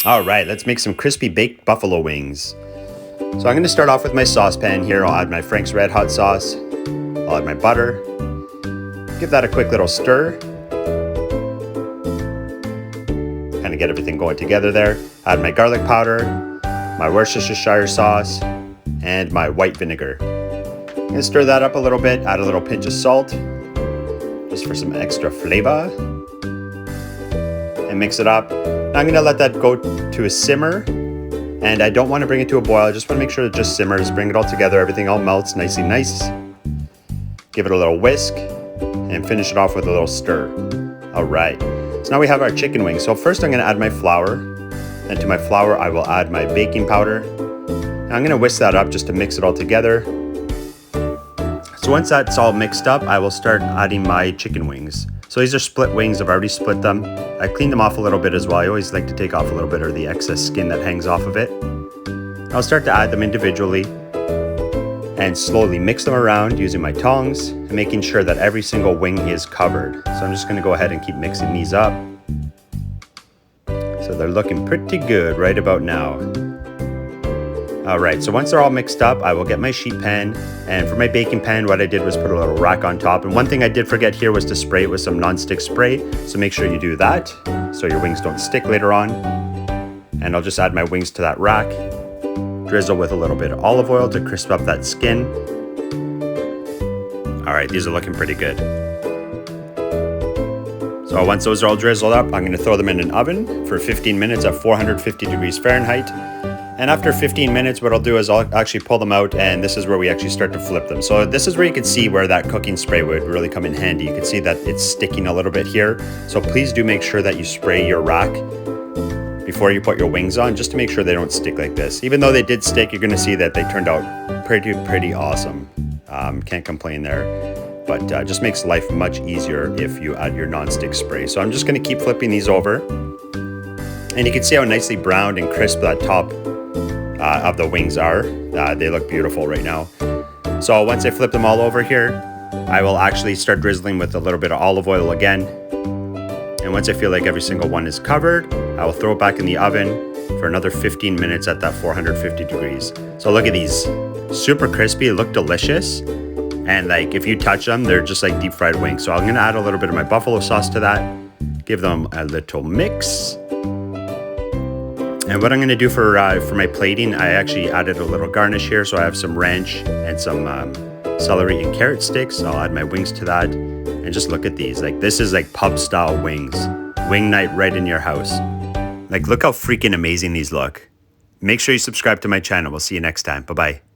All right, let's make some crispy baked buffalo wings. So I'm gonna start off with my saucepan here. I'll add my Frank's Red Hot sauce. I'll add my butter. Give that a quick little stir. Kind of get everything going together there. Add my garlic powder, my Worcestershire sauce, and my white vinegar. I'm gonna stir that up a little bit, add a little pinch of salt, just for some extra flavor. And mix it up. Now I'm gonna let that go to a simmer, and I don't wanna bring it to a boil. I just wanna make sure it just simmers, bring it all together, everything all melts nicely nice. Give it a little whisk, and finish it off with a little stir. All right, so now we have our chicken wings. So first I'm gonna add my flour, and to my flour I will add my baking powder. Now I'm gonna whisk that up just to mix it all together. So once that's all mixed up, I will start adding my chicken wings. So these are split wings, I've already split them. I cleaned them off a little bit as well. I always like to take off a little bit of the excess skin that hangs off of it. I'll start to add them individually and slowly mix them around using my tongs and making sure that every single wing is covered. So I'm just gonna go ahead and keep mixing these up. So they're looking pretty good right about now. All right, so once they're all mixed up, I will get my sheet pan, and for my baking pan, what I did was put a little rack on top. And one thing I did forget here was to spray it with some non-stick spray, so make sure you do that so your wings don't stick later on. And I'll just add my wings to that rack, drizzle with a little bit of olive oil to crisp up that skin. All right, these are looking pretty good. So once those are all drizzled up, I'm gonna throw them in an oven for 15 minutes at 450 degrees Fahrenheit. And after 15 minutes, what I'll do is I'll actually pull them out, and this is where we actually start to flip them. So this is where you can see where that cooking spray would really come in handy. You can see that it's sticking a little bit here. So please do make sure that you spray your rack before you put your wings on, just to make sure they don't stick like this. Even though they did stick, you're gonna see that they turned out pretty awesome. Can't complain there. But just makes life much easier if you add your non-stick spray. So I'm just gonna keep flipping these over. And you can see how nicely browned and crisp that top of the wings are. They look beautiful right now. So once I flip them all over here, I will actually start drizzling with a little bit of olive oil again. And once I feel like every single one is covered, I will throw it back in the oven for another 15 minutes at that 450 degrees. So look at these, super crispy, look delicious. And like if you touch them, they're just like deep fried wings. So I'm gonna add a little bit of my buffalo sauce to that, give them a little mix. And what I'm gonna do for my plating, I actually added a little garnish here. So I have some ranch and some celery and carrot sticks. I'll add my wings to that. And just look at these, like this is like pub style wings. Wing night right in your house. Like look how freaking amazing these look. Make sure you subscribe to my channel. We'll see you next time. Bye-bye.